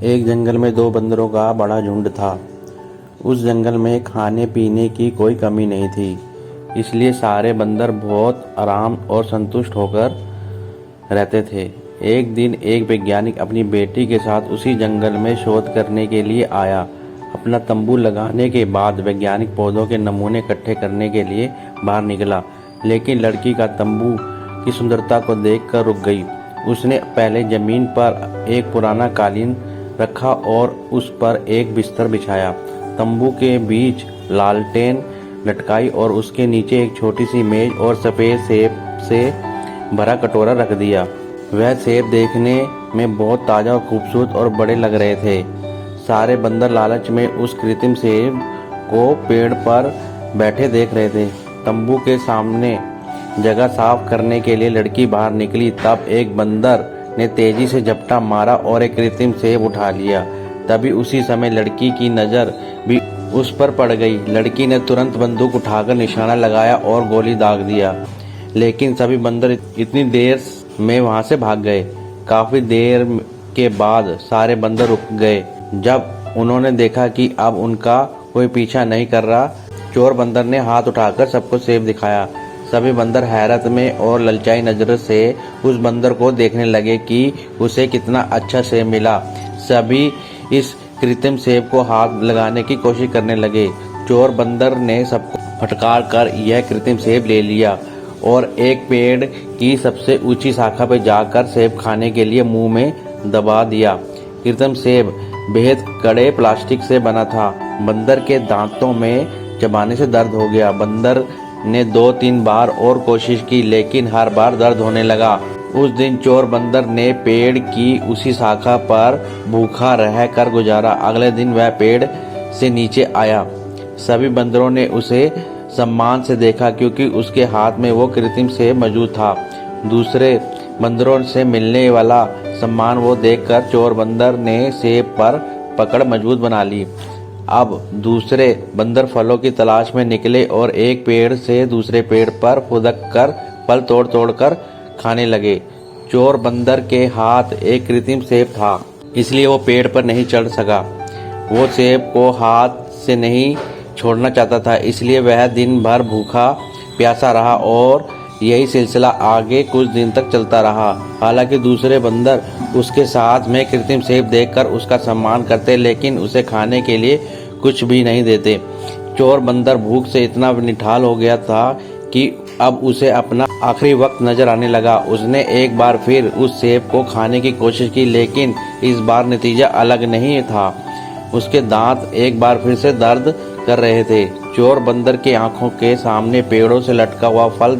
एक जंगल में दो बंदरों का बड़ा झुंड था। उस जंगल में खाने पीने की कोई कमी नहीं थी, इसलिए सारे बंदर बहुत आराम और संतुष्ट होकर रहते थे। एक दिन एक वैज्ञानिक अपनी बेटी के साथ उसी जंगल में शोध करने के लिए आया। अपना तंबू लगाने के बाद वैज्ञानिक पौधों के नमूने इकट्ठे करने के लिए बाहर निकला, लेकिन लड़की का तंबू की सुंदरता को देखकर रुक गई। उसने पहले जमीन पर एक पुराना कालीन रखा और उस पर एक बिस्तर बिछाया। तंबू के बीच लालटेन लटकाई और उसके नीचे एक छोटी सी मेज और सफ़ेद सेब से भरा कटोरा रख दिया। वह सेब देखने में बहुत ताज़ा और खूबसूरत और बड़े लग रहे थे। सारे बंदर लालच में उस कृत्रिम सेब को पेड़ पर बैठे देख रहे थे। तंबू के सामने जगह साफ करने के लिए लड़की बाहर निकली, तब एक बंदर ने तेजी से झपटा मारा और एक कृत्रिम सेब उठा लिया। तभी उसी समय लड़की की नज़र भी उस पर पड़ गई। लड़की ने तुरंत बंदूक उठाकर निशाना लगाया और गोली दाग दिया, लेकिन सभी बंदर इतनी देर में वहां से भाग गए। काफी देर के बाद सारे बंदर रुक गए। जब उन्होंने देखा कि अब उनका कोई पीछा नहीं कर रहा, चोर बंदर ने हाथ उठाकर सबको सेब दिखाया। सभी बंदर हैरत में और ललचाई नजर से उस बंदर को देखने लगे कि उसे कितना अच्छा सेब मिला। सभी इस कृत्रिम सेब को हाथ लगाने की कोशिश करने लगे। चोर बंदर ने सबको फटकार कर यह कृत्रिम सेब ले लिया और एक पेड़ की सबसे ऊंची शाखा पर जाकर सेब खाने के लिए मुंह में दबा दिया। कृत्रिम सेब बेहद कड़े प्लास्टिक से बना था। बंदर के दांतों में चबाने से दर्द हो गया। बंदर ने 2-3 बार और कोशिश की, लेकिन हर बार दर्द होने लगा। उस दिन चोर बंदर ने पेड़ की उसी शाखा पर भूखा रहकर गुजारा। अगले दिन वह पेड़ से नीचे आया। सभी बंदरों ने उसे सम्मान से देखा, क्योंकि उसके हाथ में वो कृत्रिम सेब मौजूद था। दूसरे बंदरों से मिलने वाला सम्मान वो देखकर चोर बंदर ने सेब पर पकड़ मजबूत बना ली। अब दूसरे बंदर फलों की तलाश में निकले और एक पेड़ से दूसरे पेड़ पर फुदक कर फल तोड़ तोड़ कर खाने लगे। चोर बंदर के हाथ एक कृत्रिम सेब था, इसलिए वो पेड़ पर नहीं चढ़ सका। वो सेब को हाथ से नहीं छोड़ना चाहता था, इसलिए वह दिन भर भूखा प्यासा रहा और यही सिलसिला आगे कुछ दिन तक चलता रहा। हालांकि दूसरे बंदर उसके साथ में कृत्रिम सेब देखकर उसका सम्मान करते, लेकिन उसे खाने के लिए कुछ भी नहीं देते। चोर बंदर भूख से इतना निठाल हो गया था कि अब उसे अपना आखिरी वक्त नजर आने लगा। उसने एक बार फिर उस सेब को खाने की कोशिश की, लेकिन इस बार नतीजा अलग नहीं था। उसके दांत एक बार फिर से दर्द कर रहे थे। चोर बंदर की आंखों के सामने पेड़ों से लटका हुआ फल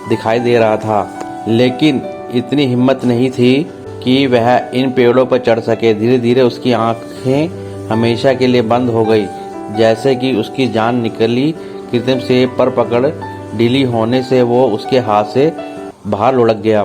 दिखाई दे रहा था, लेकिन इतनी हिम्मत नहीं थी कि वह इन पेड़ों पर चढ़ सके। धीरे धीरे उसकी आंखें हमेशा के लिए बंद हो गई, जैसे कि उसकी जान निकली। कृत्रिम सेब पर पकड़ ढीली होने से वो उसके हाथ से बाहर लुढ़क गया।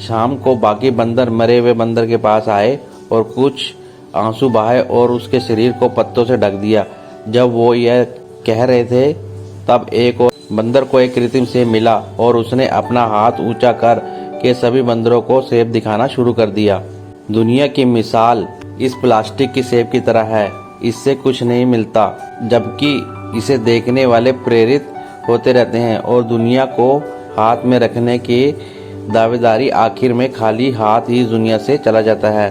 शाम को बाकी बंदर मरे हुए बंदर के पास आए और कुछ आंसू बहाए और उसके शरीर को पत्तों से ढक दिया। जब वो यह कह रहे थे, तब एक और बंदर को एक कृत्रिम सेब मिला और उसने अपना हाथ ऊंचा कर के सभी बंदरों को सेब दिखाना शुरू कर दिया। दुनिया की मिसाल इस प्लास्टिक की सेब की तरह है। इससे कुछ नहीं मिलता, जबकि इसे देखने वाले प्रेरित होते रहते हैं और दुनिया को हाथ में रखने की दावेदारी आखिर में खाली हाथ ही दुनिया से चला जाता है।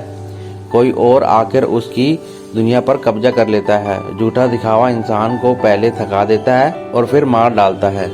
कोई और आकर उसकी दुनिया पर कब्जा कर लेता है। झूठा दिखावा इंसान को पहले थका देता है और फिर मार डालता है।